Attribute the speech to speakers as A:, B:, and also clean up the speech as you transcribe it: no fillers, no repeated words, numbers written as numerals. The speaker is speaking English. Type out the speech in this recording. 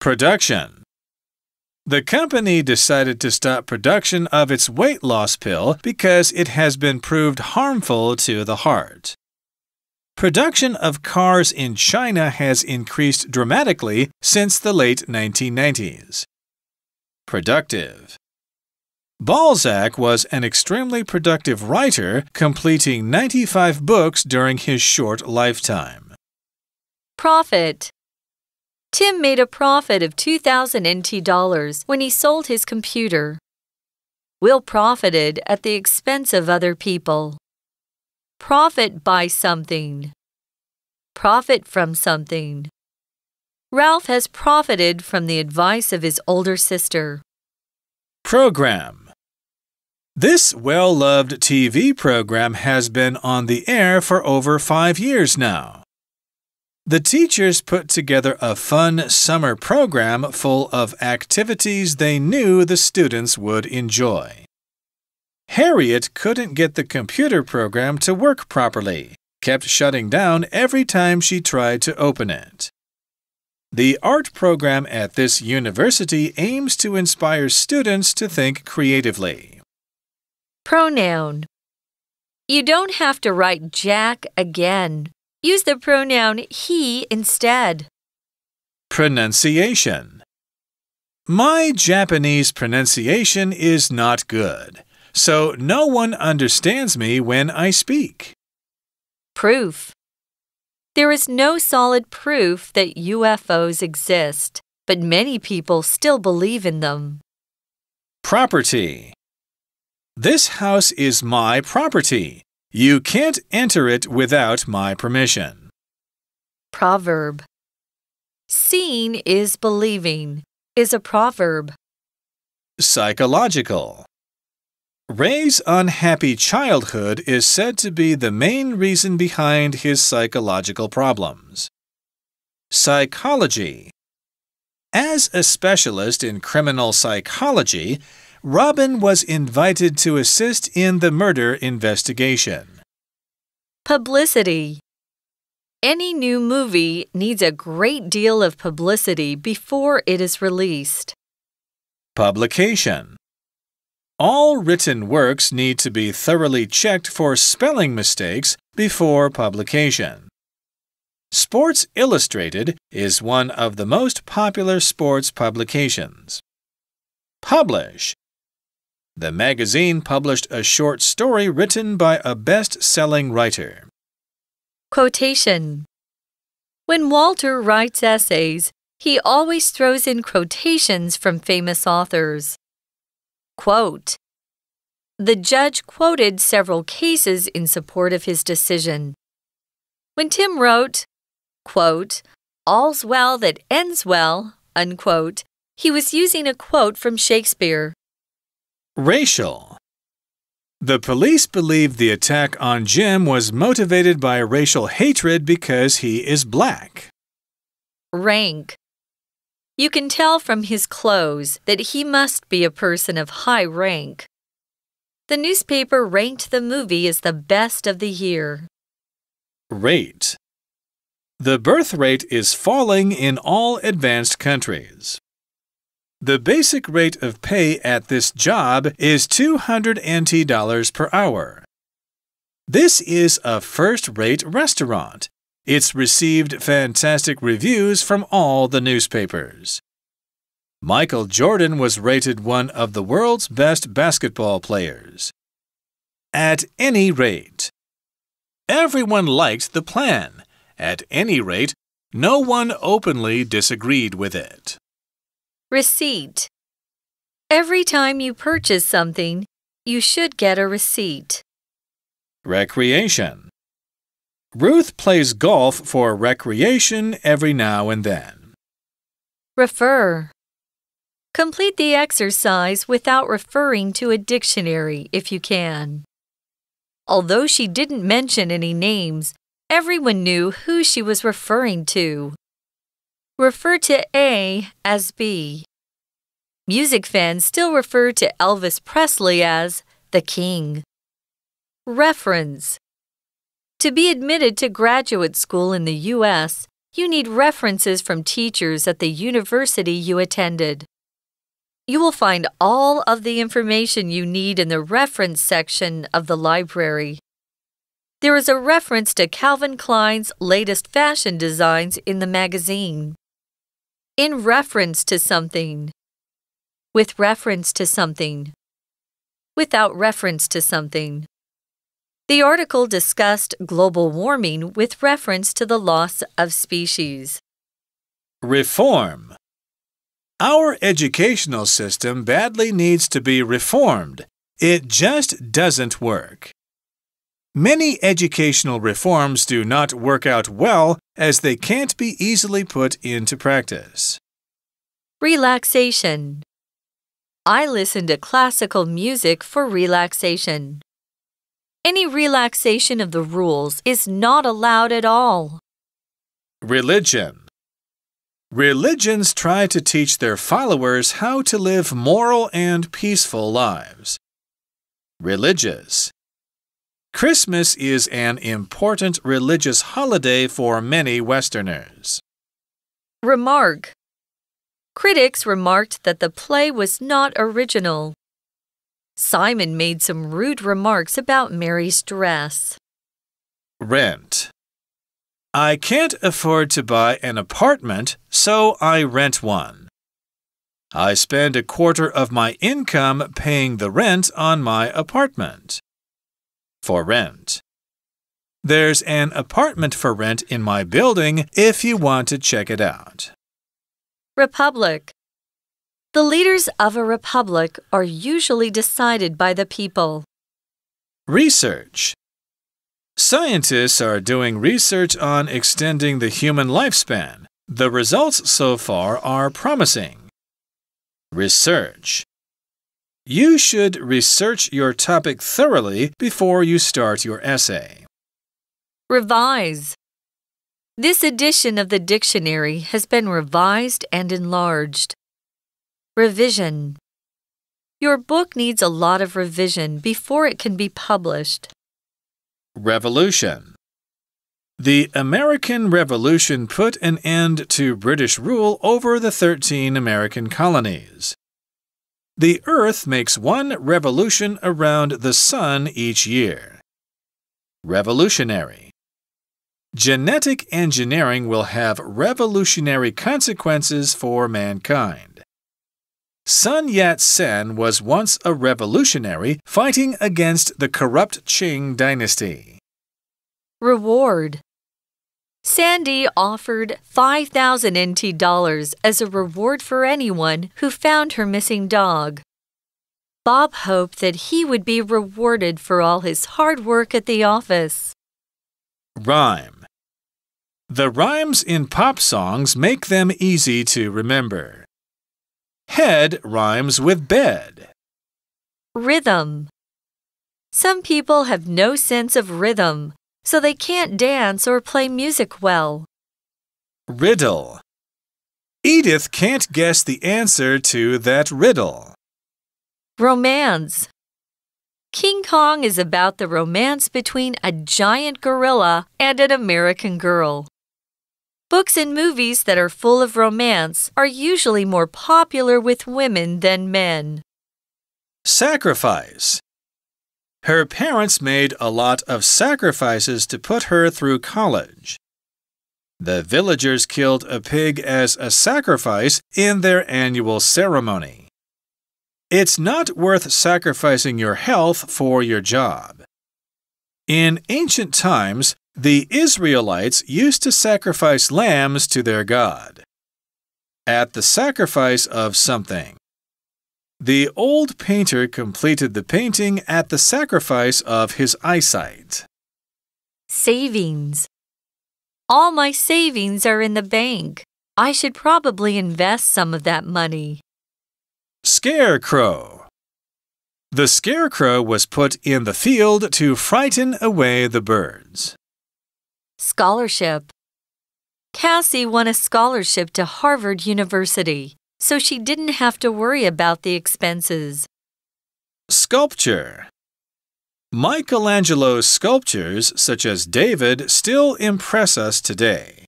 A: Production. The company decided to stop production of its weight loss pill because it has been proved harmful to the heart. Production of cars in China has increased dramatically since the late 1990s. Productive. Balzac was an extremely productive writer, completing 95 books during his short lifetime.
B: Profit. Tim made a profit of 2,000 NT dollars when he sold his computer. Will profited at the expense of other people. Profit by something. Profit from something. Ralph has profited from the advice of his older sister.
A: Program. This well-loved TV program has been on the air for over 5 years now. The teachers put together a fun summer program full of activities they knew the students would enjoy. Harriet couldn't get the computer program to work properly, kept shutting down every time she tried to open it. The art program at this university aims to inspire students to think creatively.
B: Pronoun. You don't have to write Jack again. Use the pronoun he instead.
A: Pronunciation. My Japanese pronunciation is not good, so no one understands me when I speak.
B: Proof. There is no solid proof that UFOs exist, but many people still believe in them.
A: Property. This house is my property. You can't enter it without my permission.
B: Proverb. Seeing is believing is a proverb.
A: Psychological. Ray's unhappy childhood is said to be the main reason behind his psychological problems. Psychology. As a specialist in criminal psychology, Robin was invited to assist in the murder investigation.
B: Publicity. Any new movie needs a great deal of publicity before it is released.
A: Publication. All written works need to be thoroughly checked for spelling mistakes before publication. Sports Illustrated is one of the most popular sports publications. Publish. The magazine published a short story written by a best-selling writer.
B: Quotation. When Walter writes essays, he always throws in quotations from famous authors. Quote. The judge quoted several cases in support of his decision. When Tim wrote, quote, "All's well that ends well," unquote, he was using a quote from Shakespeare.
A: Racial. The police believe the attack on Jim was motivated by racial hatred because he is black.
B: Rank. You can tell from his clothes that he must be a person of high rank. The newspaper ranked the movie as the best of the year.
A: Rate. The birth rate is falling in all advanced countries. The basic rate of pay at this job is 200 NT dollars per hour. This is a first-rate restaurant. It's received fantastic reviews from all the newspapers. Michael Jordan was rated one of the world's best basketball players. At any rate. Everyone liked the plan. At any rate, no one openly disagreed with it.
B: Receipt. Every time you purchase something, you should get a receipt.
A: Recreation. Ruth plays golf for recreation every now and then.
B: Refer. Complete the exercise without referring to a dictionary if you can. Although she didn't mention any names, everyone knew who she was referring to. Refer to A as B. Music fans still refer to Elvis Presley as the King. Reference. To be admitted to graduate school in the U.S., you need references from teachers at the university you attended. You will find all of the information you need in the reference section of the library. There is a reference to Calvin Klein's latest fashion designs in the magazine. In reference to something. With reference to something. Without reference to something. The article discussed global warming with reference to the loss of species.
A: Reform. Our educational system badly needs to be reformed. It just doesn't work. Many educational reforms do not work out well as they can't be easily put into practice.
B: Relaxation. I listen to classical music for relaxation. Any relaxation of the rules is not allowed at all.
A: Religion. Religions try to teach their followers how to live moral and peaceful lives. Religious. Christmas is an important religious holiday for many Westerners.
B: Remark. Critics remarked that the play was not original. Simon made some rude remarks about Mary's dress.
A: Rent. I can't afford to buy an apartment, so I rent one. I spend a quarter of my income paying the rent on my apartment. For rent. There's an apartment for rent in my building if you want to check it out.
B: Republic. The leaders of a republic are usually decided by the people.
A: Research. Scientists are doing research on extending the human lifespan. The results so far are promising. Research. You should research your topic thoroughly before you start your essay.
B: Revise. This edition of the dictionary has been revised and enlarged. Revision. Your book needs a lot of revision before it can be published.
A: Revolution. The American Revolution put an end to British rule over the 13 American colonies. The Earth makes one revolution around the sun each year. Revolutionary. Genetic engineering will have revolutionary consequences for mankind. Sun Yat-sen was once a revolutionary fighting against the corrupt Qing dynasty.
B: Reward. Sandy offered 5,000 NT dollars as a reward for anyone who found her missing dog. Bob hoped that he would be rewarded for all his hard work at the office.
A: Rhyme. The rhymes in pop songs make them easy to remember. Head rhymes with bed.
B: Rhythm. Some people have no sense of rhythm, so they can't dance or play music well.
A: Riddle. Edith can't guess the answer to that riddle.
B: Romance. King Kong is about the romance between a giant gorilla and an American girl. Books and movies that are full of romance are usually more popular with women than men.
A: Sacrifice. Her parents made a lot of sacrifices to put her through college. The villagers killed a pig as a sacrifice in their annual ceremony. It's not worth sacrificing your health for your job. In ancient times, the Israelites used to sacrifice lambs to their God. At the sacrifice of something. The old painter completed the painting at the sacrifice of his eyesight.
B: Savings. All my savings are in the bank. I should probably invest some of that money.
A: Scarecrow. The scarecrow was put in the field to frighten away the birds.
B: Scholarship. Cassie won a scholarship to Harvard University, so she didn't have to worry about the expenses.
A: Sculpture. Michelangelo's sculptures, such as David, still impress us today.